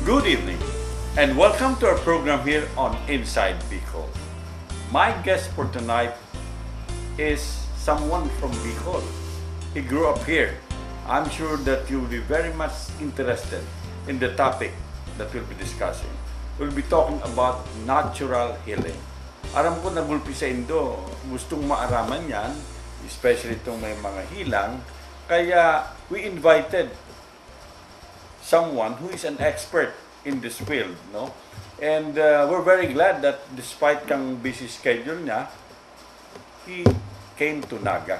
Good evening, and welcome to our program here on Inside Bicol. My guest for tonight is someone from Bicol. He grew up here. I'm sure that you'll be very much interested in the topic that we'll be discussing. We'll be talking about natural healing. Aram ko nagulpi sa Indo, gustong maaraman yan, especially itong may mga hilang, kaya we invited someone who is an expert in this field, no? And we're very glad that despite kang busy schedule niya, he came to Naga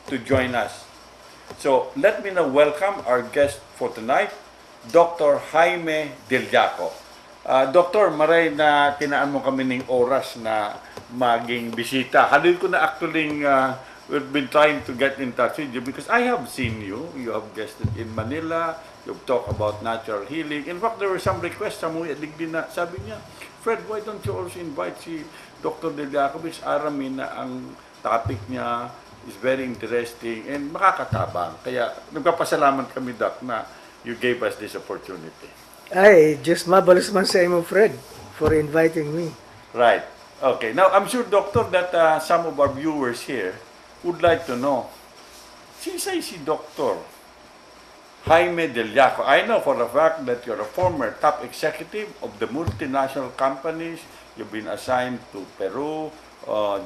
to join us. So let me now welcome our guest for tonight, Dr. Jaime Dillaco. Doctor, maray na tinaan mo kami ng oras na maging bisita. Halil ko na actually we've been trying to get in touch with you because I have seen you. You have guested in Manila. You've talked about natural healing. In fact, there were some requests sa mga adigdi na sabi niya, Fred, why don't you also invite si Dr. Dillaco because aramin na ang topic niya is very interesting and makakatabang. Kaya nagpapasalamat kami, Doc, na you gave us this opportunity. Ay, just marvelous man sa imo, Fred, for inviting me. Right. Okay. Now, I'm sure, Doctor, that some of our viewers here would like to know, sinsay si Dr. Jaime Dillaco? I know for a fact that you're a former top executive of the multinational companies. You've been assigned to Peru,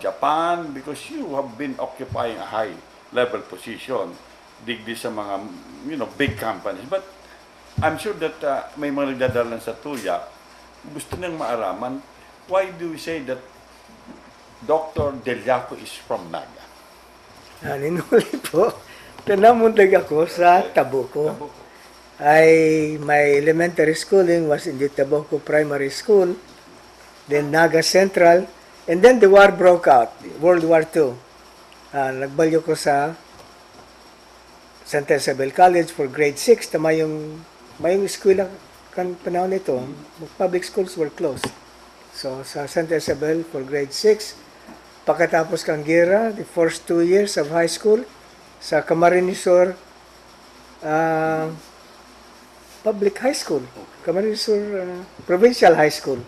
Japan, because you have been occupying a high-level position digdi sa mga, big companies. But I'm sure that may mga nagdadalan sa tuya, gusto niyang maaraman, why do you say that Dr. Dillaco is from Naga? Ninuli po, tanamundag ako sa Tabuco. My elementary schooling was in the Tabuco Primary School, then Naga Central, and then the war broke out, World War II. Nagbalyo ko sa Santa Isabel College for grade 6, tama yung eskwela kan panahon nito, public schools were closed. So, sa Santa Isabel for grade 6, pagkatapos kang gera, the first 2 years of high school, sa Camarinesor Public High School, Camarinesor Provincial High School.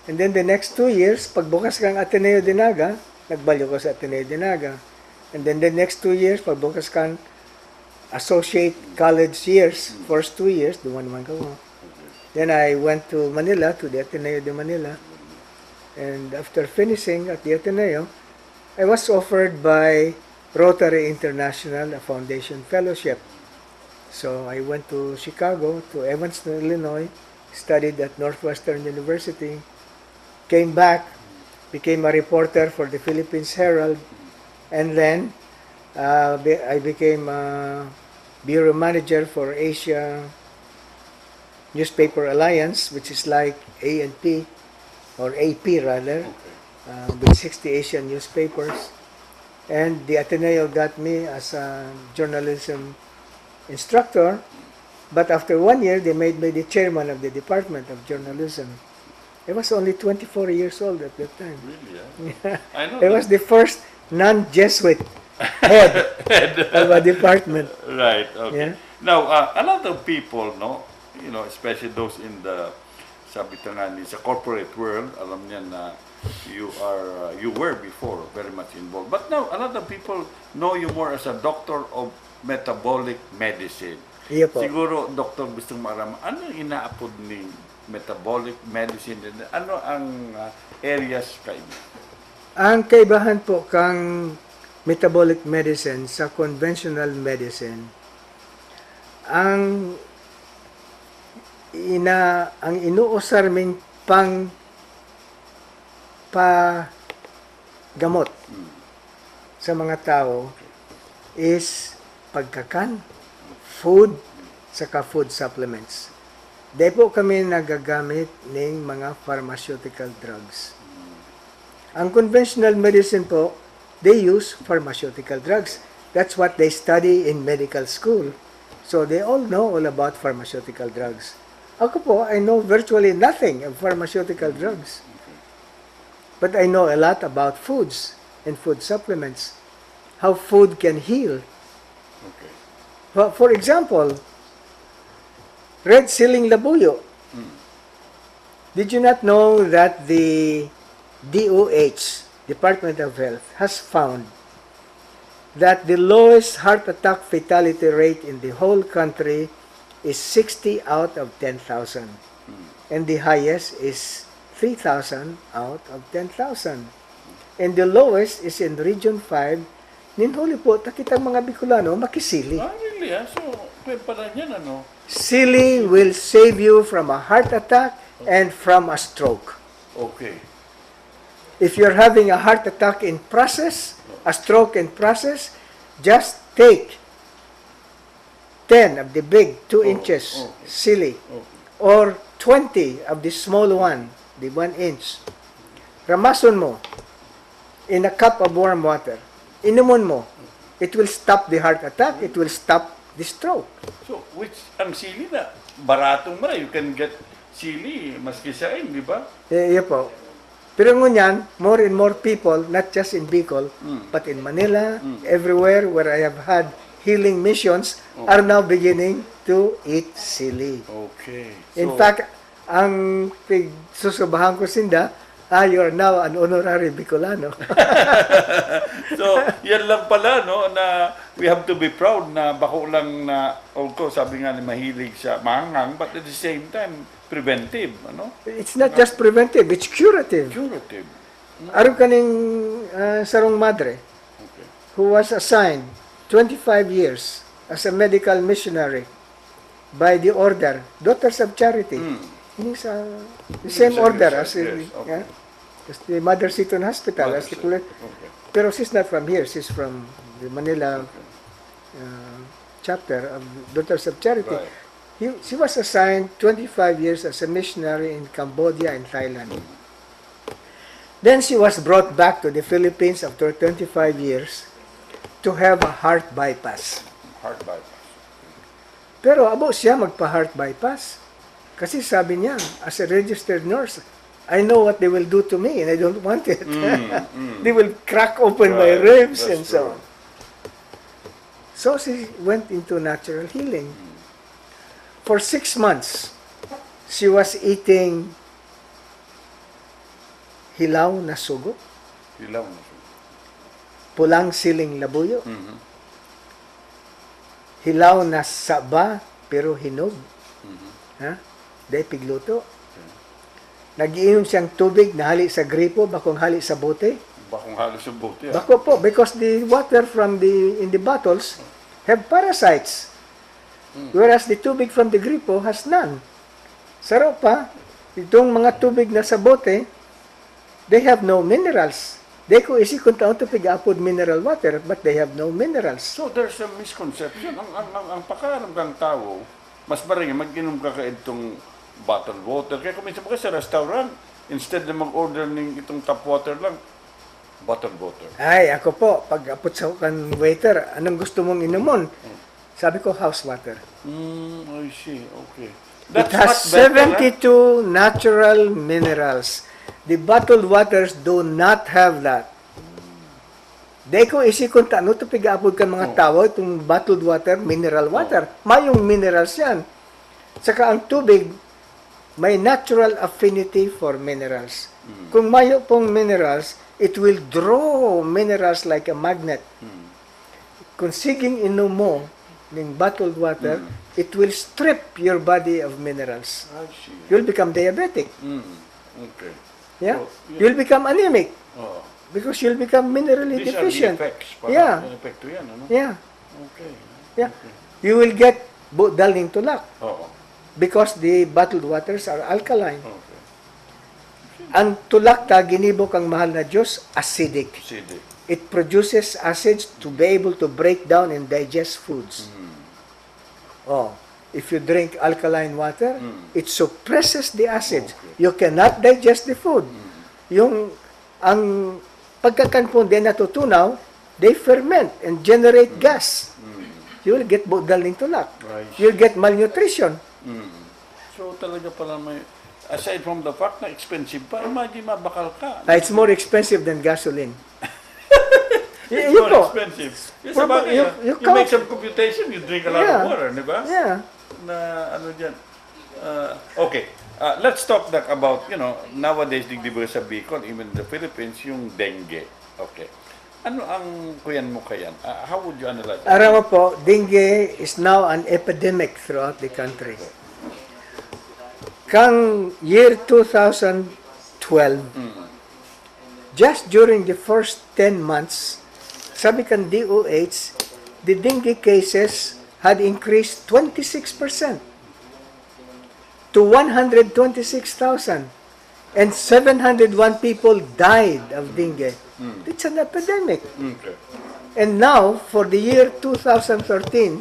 And then the next 2 years, pagbukas kang Ateneo de Naga, nagbalyo ko sa Ateneo de Naga. And then the next 2 years, pagbukas kang associate college years, first 2 years, duman naman ko. Then I went to Manila, to the Ateneo de Manila. And after finishing at the Ateneo, I was offered by Rotary International a foundation fellowship. So I went to Chicago, to Evanston, Illinois, studied at Northwestern University, came back, became a reporter for the Philippines Herald, and then I became bureau manager for Asia Newspaper Alliance, which is like A&P, or AP rather, with 60 Asian newspapers. And the Ateneo got me as a journalism instructor, but after 1 year, they made me the chairman of the Department of Journalism. I was only 24 years old at that time. Really? Yeah. I know I was the first non-Jesuit head of a department. Right. Okay. Yeah. Now, a lot of people, especially those in the sabi nga ni sa corporate world, alam niya na you were before very much involved. But now, a lot of people know you more as a doctor of metabolic medicine. Iya po. Siguro, doktor, gustong maaraman, ano inaapod ni metabolic medicine? Ano ang areas kayo? Ang kaibahan po kang metabolic medicine sa conventional medicine, ang inuusar ming gamot sa mga tao is pagkakan, food, saka food supplements. Di po kami nagagamit ng mga pharmaceutical drugs. Ang conventional medicine po, they use pharmaceutical drugs. That's what they study in medical school. So they all know all about pharmaceutical drugs. Ako po, I know virtually nothing of pharmaceutical drugs. But I know a lot about foods and food supplements. How food can heal. Okay. For example, red ceiling labuyo. Did you not know that the DOH, Department of Health, has found that the lowest heart attack fatality rate in the whole country is 60 out of 10,000. And the highest is 3,000 out of 10,000. And the lowest is in Region 5. Ninhuli po, takitang mga Bicolano, makisili. Really, So, pwede pala yan, ano? Sili will save you from a heart attack and from a stroke. Okay. If you're having a heart attack in process, a stroke in process, just take 10 of the big 2 inches sili, or 20 of the small one, the 1 inch. Ramason mo in a cup of warm water. Inumun mo. It will stop the heart attack. It will stop the stroke. So, ang sili na, baratong mara, you can get sili, maski sain, di ba? Iya po. Pero ngunyan, more and more people, not just in Bicol, but in Manila, everywhere where I have had healing missions, are now beginning to eat sili. Okay. In fact, ang susubahan ko sinda, you are now an honorary Bicolano. So, yan lang pala, no, na we have to be proud na bako lang na, although sabi nga ni mahilig sa mangang, but at the same time, preventive, ano? It's not just preventive, it's curative. Curative. Aron kaning sarong madre, Okay. who was assigned 25 years as a medical missionary by the order, Daughters of Charity. Ini sa the same order as yes, okay. as the Mother Seton Hospital. Mother As the, Seton, okay. Pero she's not from here. She's from the Manila chapter of Daughters of Charity. Right. She was assigned 25 years as a missionary in Cambodia and Thailand. Then she was brought back to the Philippines after 25 years to have a heart bypass. Heart bypass. Pero abo siya magpa-heart bypass. Kasi sabi niya, as a registered nurse, I know what they will do to me and I don't want it. They will crack open my ribs and so on. So she went into natural healing. For 6 months, she was eating hilaw na sugo, Hilaw na. pulang siling labuyo, hilaw na saba pero hinog. Ha? Dahil pigluto. Nagiinom siyang tubig na hali sa gripo, bakong hali sa bote. Bakong halos sa bote. Bako po, because the water from in the bottles have parasites. Whereas the tubig from the gripo has none. Saro pa, itong mga tubig na sa bote, they have no minerals. They ko isi kung taon to pig-apod mineral water, but they have no minerals. So there's a misconception. Ang pakaram kang tao, mas maring mag-inom ka itong bottled water. Kaya kung minsan ka sa restaurant, instead na mag-order ng itong tap water lang, bottled water. Ay, ako po, pag apot sa kan waiter, anong gusto mong inumon? Sabi ko, house water. I see. Okay. It has 72 natural minerals. The bottled waters do not have that. Dahil ko isi kung taano ito pig-apod kan mga tao, itong bottled water, mineral water. Mayong minerals yan. Saka ang tubig, may natural affinity for minerals. Kung mayo pong minerals, it will draw minerals like a magnet. Kung siging inom mo ng bottled water, it will strip your body of minerals. I see. You'll become diabetic. Okay. Yeah? So, You'll become anemic Oh. because you'll become minerally These deficient. are the effects. Parang Yeah. epekto yan, ano? Yeah. Okay. Yeah. You will get daling tulak Oo. because the bottled waters are alkaline. Okay. Ang tulak ta ginibok ang mahal na Diyos, acidic. CD. It produces acids to be able to break down and digest foods. Oh, if you drink alkaline water, it suppresses the acids. Okay. You cannot digest the food. Yung ang pagkakanpon din natutunaw, they ferment and generate gas. You will get budal ng tulak. Right. You'll get malnutrition. So talaga pala may, aside from the fact na expensive pa, imagine mabakal ka. It's more expensive than gasoline. It's Yun more po. expensive. Yung Proba- sabagay, you you count- make some computation, you drink a lot Yeah. of water, di ba? Yeah. Na ano dyan. Okay. Let's talk about, nowadays, di ba sa Bicol, even the Philippines, yung dengue. Okay. Ano ang kuyan mo kayan? How would you analyze it? Aram mo po, dengue is now an epidemic throughout the country. Kang year 2012, just during the first 10 months, sabi kan DOH, the dengue cases had increased 26% to 126,000, and 701 people died of dengue. It's an epidemic. Okay. And now, for the year 2013,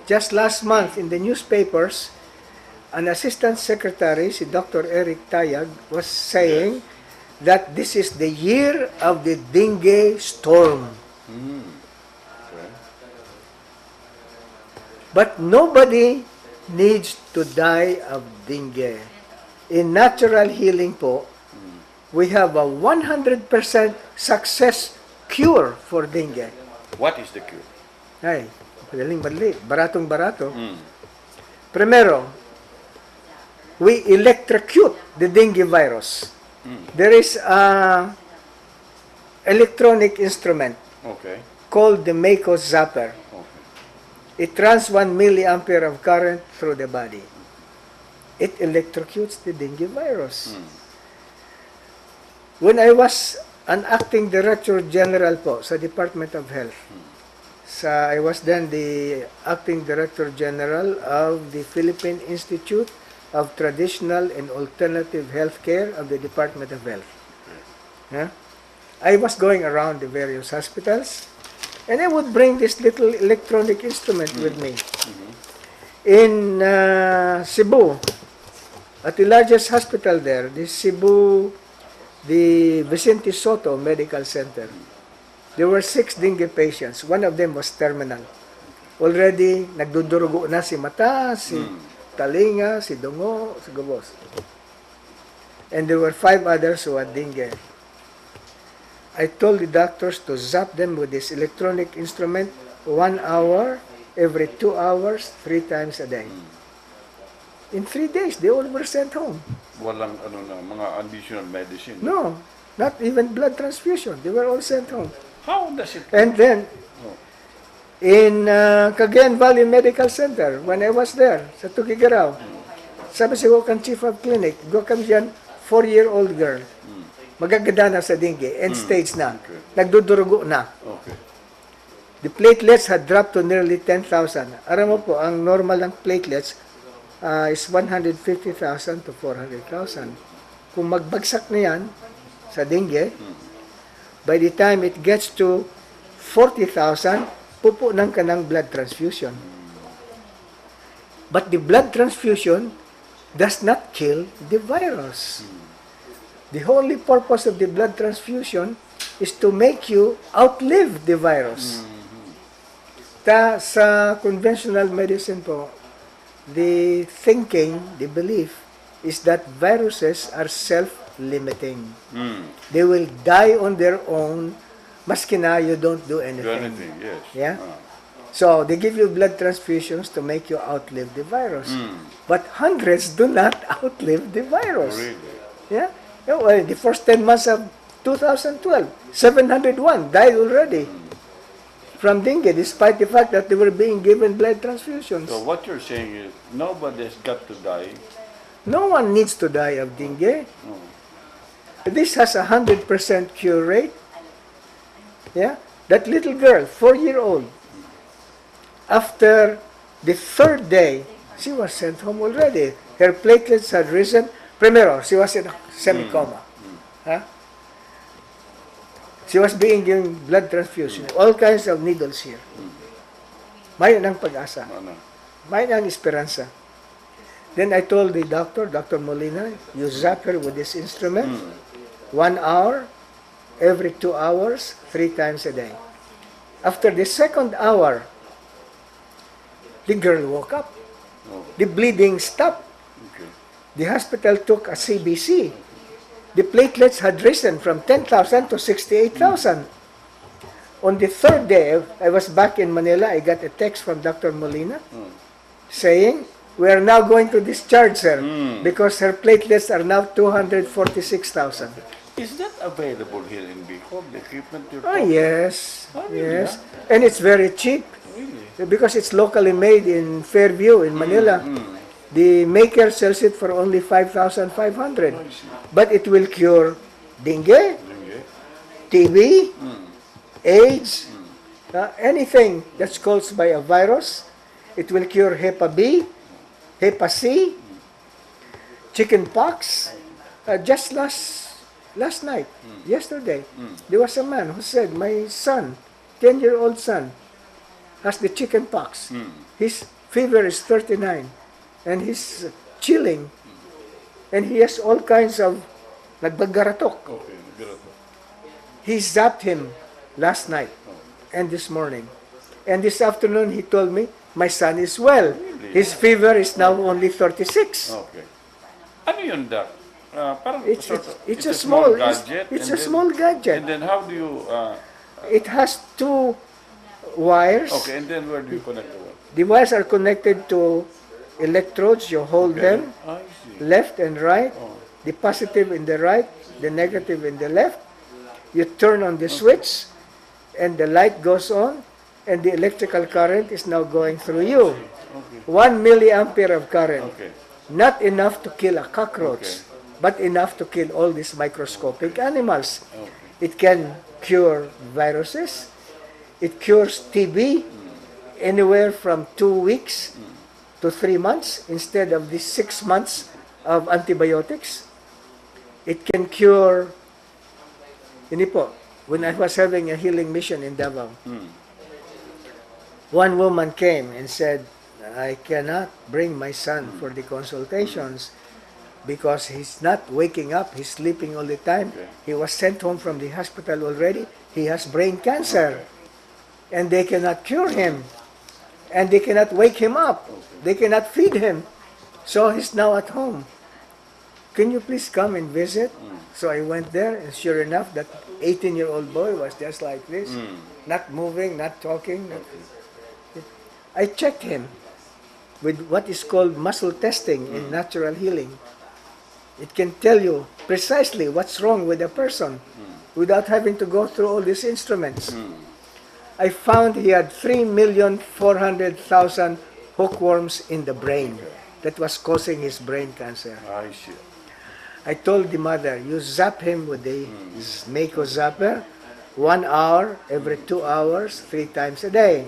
just last month in the newspapers, an assistant secretary, si Dr. Eric Tayag, was saying that this is the year of the dengue storm. Okay. But nobody needs to die of dengue. In natural healing po, we have a 100% success cure for dengue. What is the cure? Ay, madaling, baratong-barato. Primero, we electrocute the dengue virus. There is a electronic instrument Okay. called the Mako Zapper. It runs 1 milliampere of current through the body. It electrocutes the dengue virus. When I was an acting director general po sa Department of Health, I was then the acting director general of the Philippine Institute of Traditional and Alternative Healthcare of the Department of Health. I was going around the various hospitals, and I would bring this little electronic instrument with me. In Cebu, at the largest hospital there, the Vicente Soto Medical Center, there were 6 dengue patients. One of them was terminal. Already, nagdudurugo na si mata, si talinga, si dungo, si gubos. And there were 5 others who had dengue. I told the doctors to zap them with this electronic instrument 1 hour, every 2 hours, 3 times a day. In 3 days, they all were sent home. Walang mga additional medicine. No, not even blood transfusion. They were all sent home. How does it? And then, in Cagayan Valley Medical Center, when I was there, sa Tuguegarao, sabi si Wokan Chief of Clinic, go kami dyan, 4-year-old girl. Magaganda na sa dengue, end stage na. Okay. Nagdudurugo na. Okay. The platelets had dropped to nearly 10,000. Aram mo po, ang normal ng platelets is 150,000 to 400,000. Kung magbagsak na yan sa dengue, by the time it gets to 40,000, pupo ng kanang blood transfusion. But the blood transfusion does not kill the virus. The only purpose of the blood transfusion is to make you outlive the virus. Sa conventional medicine po, the thinking, the belief, is that viruses are self-limiting. They will die on their own, maski na you don't do anything. Yes. Yeah? So, they give you blood transfusions to make you outlive the virus. But hundreds do not outlive the virus. Really? Yeah? Well, the first 10 months of 2012, 701 died already from dengue, despite the fact that they were being given blood transfusions. So what you're saying is nobody's got to die. No one needs to die of dengue. This has a 100% cure rate. Yeah? That little girl, 4-year-old, after the 3rd day, she was sent home already. Her platelets had risen. Primero, she was in a semi-coma. Huh? She was being given blood transfusion, all kinds of needles here. May nang pag-asa. May nang esperanza. Then I told the doctor, Dr. Molina, you zap her with this instrument, 1 hour, every 2 hours, 3 times a day. After the 2nd hour, the girl woke up. The bleeding stopped. The hospital took a CBC. The platelets had risen from 10,000 to 68,000. On the 3rd day, I was back in Manila. I got a text from Dr. Molina saying, We are now going to discharge her because her platelets are now 246,000. Is that available here in Bicol, the equipment you're Oh, talking? yes. Oh, really, Yes. And it's very cheap Really? because it's locally made in Fairview, in Manila. The maker sells it for only 5,500. But it will cure dengue, Okay. TB, AIDS, anything that's caused by a virus. It will cure Hepa B, Hepa C, chicken pox. Just last night, yesterday, there was a man who said, my son, 10-year-old son, has the chicken pox. His fever is 39, and he's chilling, and he has all kinds of nagbagaratok. Okay, good. He zapped him last night and this morning. And this afternoon, he told me, my son is well. His fever is now only 36. Okay. Ano yun, Doc? Parang It's a small gadget. It's and a small gadget. And then how do you... It has two wires. okay, and then where do you connect the one? The wires are connected to electrodes. You hold them I see. left and right. Oh. The positive in the right, the negative in the left. You turn on the switch, and the light goes on, and the electrical current is now going through you. Okay. 1 milliampere of current. Okay. Not enough to kill a cockroach, Okay. but enough to kill all these microscopic animals. Okay. It can cure viruses. It cures TB anywhere from 2 weeks to 3 months instead of the 6 months of antibiotics. It can cure, hindi po, when I was having a healing mission in Davao, one woman came and said, I cannot bring my son for the consultations because he's not waking up, he's sleeping all the time. Okay. He was sent home from the hospital already. He has brain cancer. And they cannot cure him. And they cannot wake him up. They cannot feed him. So he's now at home. Can you please come and visit? So I went there, and sure enough, that 18-year-old boy was just like this, not moving, not talking. I checked him with what is called muscle testing in natural healing. It can tell you precisely what's wrong with a person without having to go through all these instruments. I found he had 3,400,000 hookworms in the brain that was causing his brain cancer. I see. I told the mother, you zap him with the Mako zapper, 1 hour every 2 hours, 3 times a day.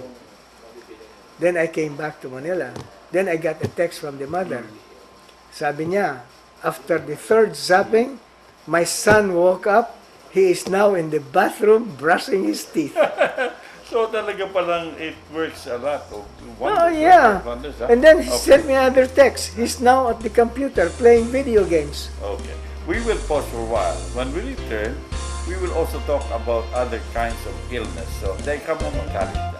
Then I came back to Manila. Then I got a text from the mother. Sabi niya, after the 3rd zapping, my son woke up. He is now in the bathroom brushing his teeth. So talaga palang it works a lot. Oh, yeah. Wonders, huh? And then he Okay. sent me another text. He's now at the computer playing video games. Okay. We will pause for a while. When we return, we will also talk about other kinds of illness. So, dahil ka mo makalit.